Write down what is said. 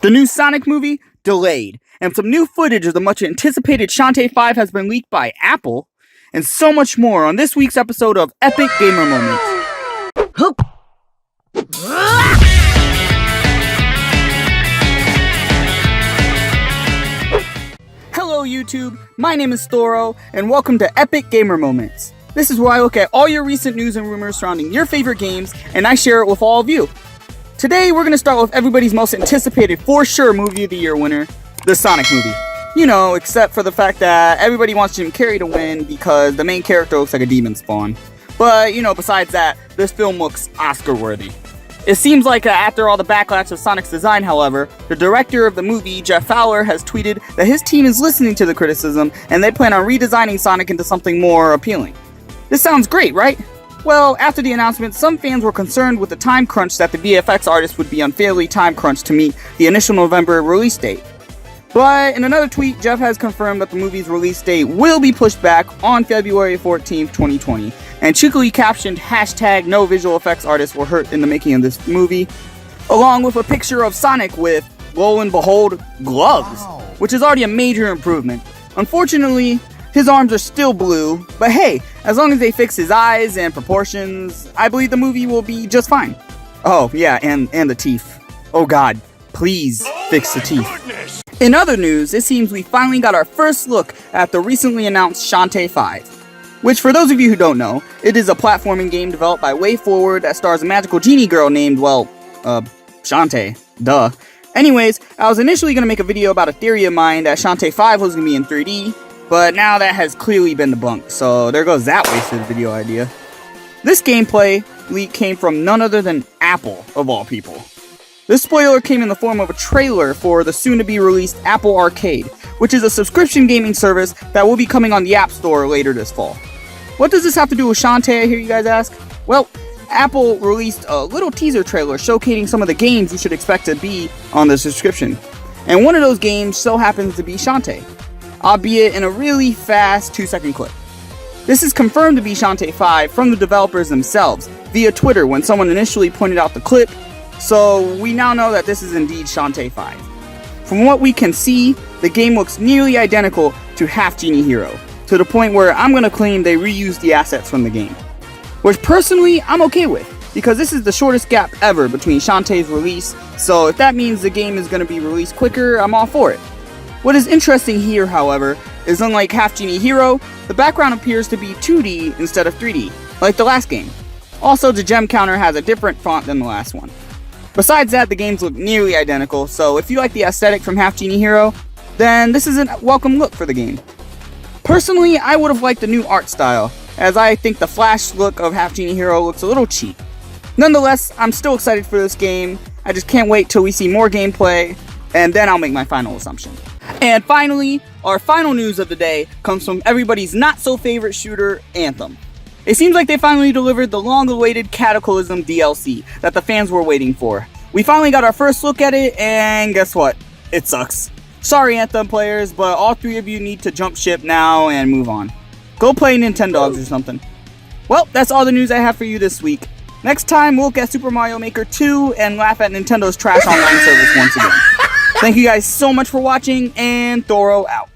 The new Sonic movie, delayed, and some new footage of the much anticipated Shantae 5 has been leaked by Apple, and so much more on this week's episode of Epic Gamer Moments. Hello YouTube, my name is Thorrow, and welcome to Epic Gamer Moments. This is where I look at all your recent news and rumors surrounding your favorite games, and I share it with all of you. Today, we're going to start with everybody's most anticipated, for sure, Movie of the Year winner, the Sonic movie. You know, except for the fact that everybody wants Jim Carrey to win because the main character looks like a demon spawn. But, you know, besides that, this film looks Oscar-worthy. It seems like after all the backlash of Sonic's design, however, the director of the movie, Jeff Fowler, has tweeted that his team is listening to the criticism and they plan on redesigning Sonic into something more appealing. This sounds great, right? Well, after the announcement, some fans were concerned with the time crunch that the VFX artist would be unfairly time crunched to meet the initial November release date. But in another tweet, Jeff has confirmed that the movie's release date will be pushed back on February 14th, 2020, and cheekily captioned hashtag no visual effects artists were hurt in the making of this movie, along with a picture of Sonic with, lo and behold, gloves, which is already a major improvement. Unfortunately, his arms are still blue, but hey, as long as they fix his eyes and proportions, I believe the movie will be just fine. Oh, yeah, and the teeth. Oh god, please fix the teeth. Goodness. In other news, it seems we finally got our first look at the recently announced Shantae 5. Which, for those of you who don't know, it is a platforming game developed by WayForward that stars a magical genie girl named, well, Shantae. Duh. Anyways, I was initially going to make a video about a theory of mine that Shantae 5 was going to be in 3D, but now that has clearly been debunked, so there goes that wasted video idea. This gameplay leak came from none other than Apple, of all people. This spoiler came in the form of a trailer for the soon-to-be-released Apple Arcade, which is a subscription gaming service that will be coming on the App Store later this fall. What does this have to do with Shantae, I hear you guys ask? Well, Apple released a little teaser trailer showcasing some of the games you should expect to be on the subscription. And one of those games so happens to be Shantae, albeit in a really fast 2-second clip. This is confirmed to be Shantae 5 from the developers themselves via Twitter when someone initially pointed out the clip, so we now know that this is indeed Shantae 5. From what we can see, the game looks nearly identical to Half Genie Hero, to the point where I'm going to claim they reused the assets from the game. Which personally, I'm okay with, because this is the shortest gap ever between Shantae's release, so if that means the game is going to be released quicker, I'm all for it. What is interesting here, however, is unlike Half Genie Hero, the background appears to be 2D instead of 3D, like the last game. Also, the gem counter has a different font than the last one. Besides that, the games look nearly identical, so if you like the aesthetic from Half Genie Hero, then this is a welcome look for the game. Personally, I would have liked the new art style, as I think the flash look of Half Genie Hero looks a little cheap. Nonetheless, I'm still excited for this game. I just can't wait till we see more gameplay, and then I'll make my final assumption. And finally, our final news of the day comes from everybody's not-so-favorite shooter, Anthem. It seems like they finally delivered the long-awaited Cataclysm DLC that the fans were waiting for. We finally got our first look at it, and guess what? It sucks. Sorry, Anthem players, but all three of you need to jump ship now and move on. Go play Nintendogs or something. Well, that's all the news I have for you this week. Next time, we'll look at Super Mario Maker 2 and laugh at Nintendo's trash online service once again. Thank you guys so much for watching, and Thorrow out.